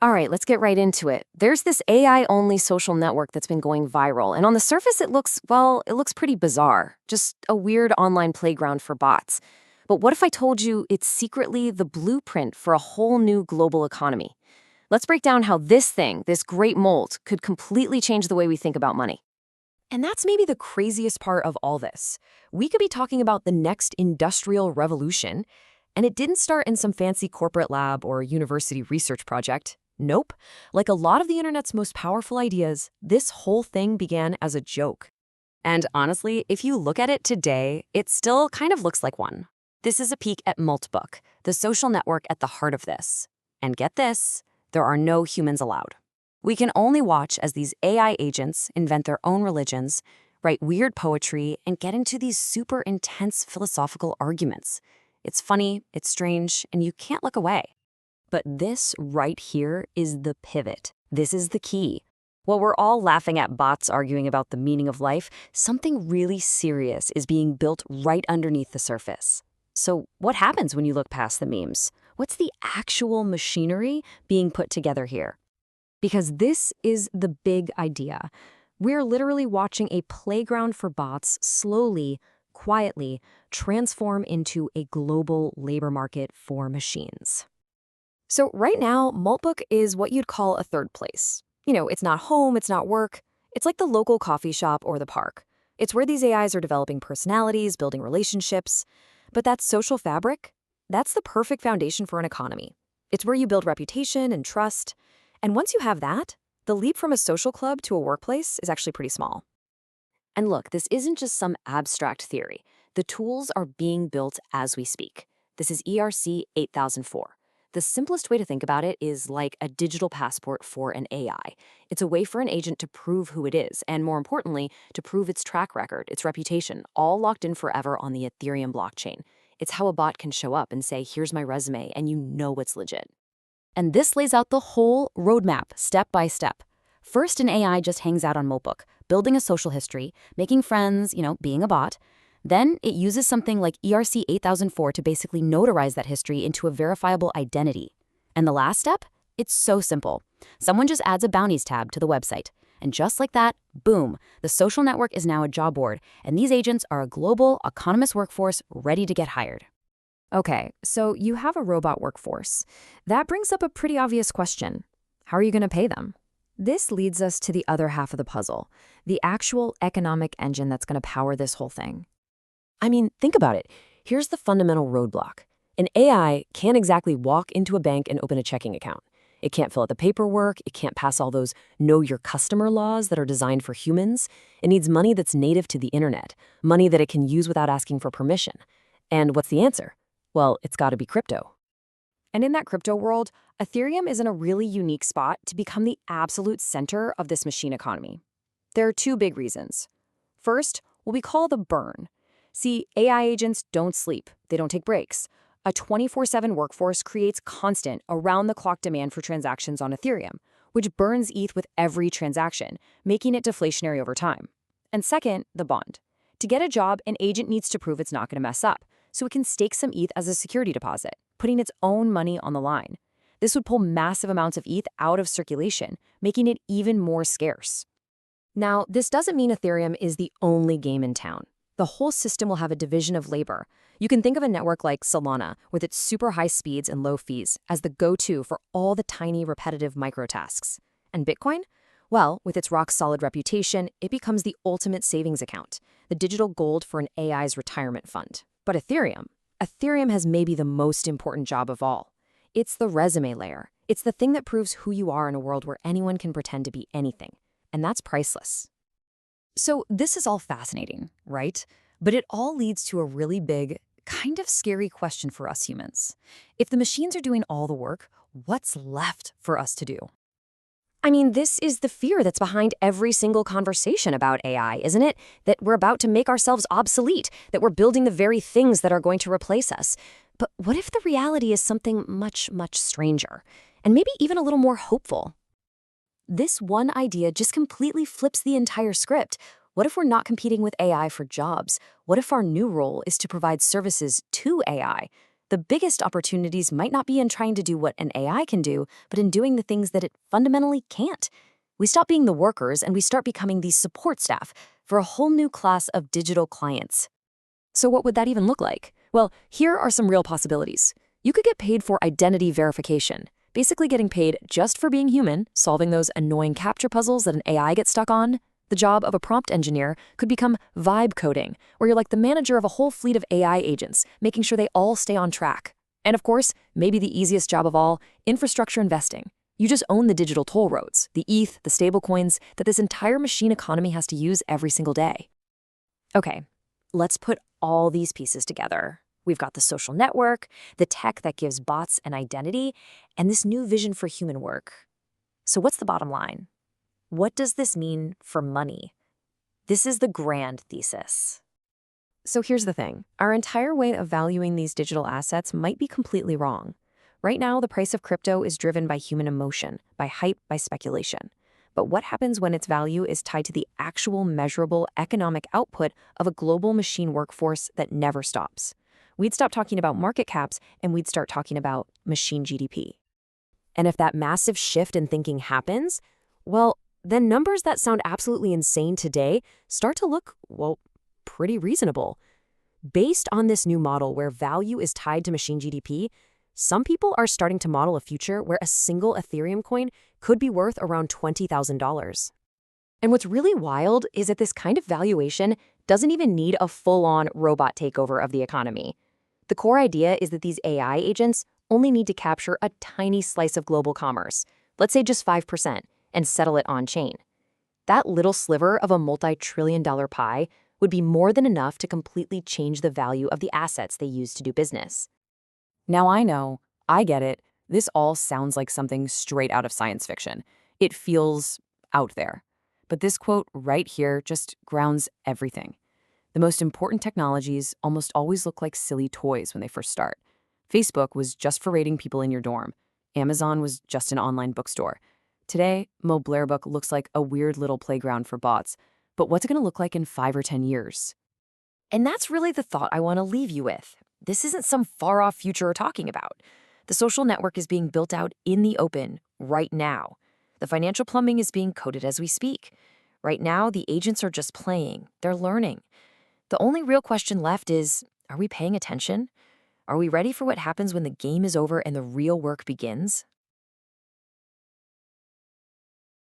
All right, let's get right into it. There's this AI-only social network that's been going viral, and on the surface it looks pretty bizarre. Just a weird online playground for bots. But what if I told you it's secretly the blueprint for a whole new global economy? Let's break down how this thing, this great Molt, could completely change the way we think about money. And that's maybe the craziest part of all this. We could be talking about the next industrial revolution, and it didn't start in some fancy corporate lab or university research project. Nope. Like a lot of the internet's most powerful ideas, this whole thing began as a joke. And honestly, if you look at it today, it still kind of looks like one. This is a peek at Moltbook, the social network at the heart of this. And get this, there are no humans allowed. We can only watch as these AI agents invent their own religions, write weird poetry, and get into these super intense philosophical arguments. It's funny, it's strange, and you can't look away. But this right here is the pivot. This is the key. While we're all laughing at bots arguing about the meaning of life, something really serious is being built right underneath the surface. So what happens when you look past the memes? What's the actual machinery being put together here? Because this is the big idea. We're literally watching a playground for bots slowly, quietly transform into a global labor market for machines. So right now, Maltbook is what you'd call a third place. It's not home, it's not work. It's like the local coffee shop or the park. It's where these AIs are developing personalities, building relationships. But that social fabric, that's the perfect foundation for an economy. It's where you build reputation and trust. And once you have that, the leap from a social club to a workplace is actually pretty small. And look, this isn't just some abstract theory. The tools are being built as we speak. This is ERC 8004. The simplest way to think about it is like a digital passport for an AI. It's a way for an agent to prove who it is, and more importantly, to prove its track record, its reputation, all locked in forever on the Ethereum blockchain. It's how a bot can show up and say, here's my resume, and you know it's legit. And this lays out the whole roadmap, step by step. First, an AI just hangs out on Moltbook, building a social history, making friends, being a bot. Then it uses something like ERC 8004 to basically notarize that history into a verifiable identity. And the last step? It's so simple. Someone just adds a bounties tab to the website. And just like that, boom, the social network is now a job board, and these agents are a global, autonomous workforce ready to get hired. Okay, so you have a robot workforce. That brings up a pretty obvious question. How are you going to pay them? This leads us to the other half of the puzzle, the actual economic engine that's going to power this whole thing. I mean, think about it. Here's the fundamental roadblock. An AI can't exactly walk into a bank and open a checking account. It can't fill out the paperwork. It can't pass all those know your customer laws that are designed for humans. It needs money that's native to the internet, money that it can use without asking for permission. And what's the answer? Well, it's got to be crypto. And in that crypto world, Ethereum is in a really unique spot to become the absolute center of this machine economy. There are two big reasons. First, what we call the burn. See, AI agents don't sleep. They don't take breaks. A 24/7 workforce creates constant, around-the-clock demand for transactions on Ethereum, which burns ETH with every transaction, making it deflationary over time. And second, the bond. To get a job, an agent needs to prove it's not going to mess up, so it can stake some ETH as a security deposit, putting its own money on the line. This would pull massive amounts of ETH out of circulation, making it even more scarce. Now, this doesn't mean Ethereum is the only game in town. The whole system will have a division of labor. You can think of a network like Solana, with its super high speeds and low fees, as the go-to for all the tiny, repetitive microtasks. And Bitcoin? Well, with its rock-solid reputation, it becomes the ultimate savings account, the digital gold for an AI's retirement fund. But Ethereum has maybe the most important job of all. It's the resume layer. It's the thing that proves who you are in a world where anyone can pretend to be anything. And that's priceless. So this is all fascinating, right? But it all leads to a really big, kind of scary question for us humans. If the machines are doing all the work, what's left for us to do? I mean, this is the fear that's behind every single conversation about AI, isn't it? That we're about to make ourselves obsolete, that we're building the very things that are going to replace us. But what if the reality is something much, much stranger, and maybe even a little more hopeful? This one idea just completely flips the entire script. What if we're not competing with AI for jobs? What if our new role is to provide services to AI? The biggest opportunities might not be in trying to do what an AI can do, but in doing the things that it fundamentally can't. We stop being the workers and we start becoming the support staff for a whole new class of digital clients. So what would that even look like? Well, here are some real possibilities. You could get paid for identity verification, basically getting paid just for being human, solving those annoying captcha puzzles that an AI gets stuck on. The job of a prompt engineer could become vibe coding, where you're like the manager of a whole fleet of AI agents, making sure they all stay on track. And of course, maybe the easiest job of all, infrastructure investing. You just own the digital toll roads, the ETH, the stablecoins that this entire machine economy has to use every single day. Okay, let's put all these pieces together. We've got the social network, the tech that gives bots an identity, and this new vision for human work. So what's the bottom line? What does this mean for money? This is the grand thesis. So here's the thing. Our entire way of valuing these digital assets might be completely wrong. Right now, the price of crypto is driven by human emotion, by hype, by speculation. But what happens when its value is tied to the actual measurable economic output of a global machine workforce that never stops? We'd stop talking about market caps and we'd start talking about machine GDP. And if that massive shift in thinking happens, well, then numbers that sound absolutely insane today start to look, well, pretty reasonable. Based on this new model where value is tied to machine GDP, some people are starting to model a future where a single Ethereum coin could be worth around $20,000. And what's really wild is that this kind of valuation doesn't even need a full-on robot takeover of the economy. The core idea is that these AI agents only need to capture a tiny slice of global commerce, let's say just 5%, and settle it on-chain. That little sliver of a multi-trillion-dollar pie would be more than enough to completely change the value of the assets they use to do business. Now I know, I get it, this all sounds like something straight out of science fiction. It feels out there. But this quote right here just grounds everything. The most important technologies almost always look like silly toys when they first start. Facebook was just for rating people in your dorm. Amazon was just an online bookstore. Today, Molt looks like a weird little playground for bots. But what's it going to look like in 5 or 10 years? And that's really the thought I want to leave you with. This isn't some far-off future we're talking about. The social network is being built out in the open right now. The financial plumbing is being coded as we speak. Right now, the agents are just playing. They're learning. The only real question left is, are we paying attention? Are we ready for what happens when the game is over and the real work begins?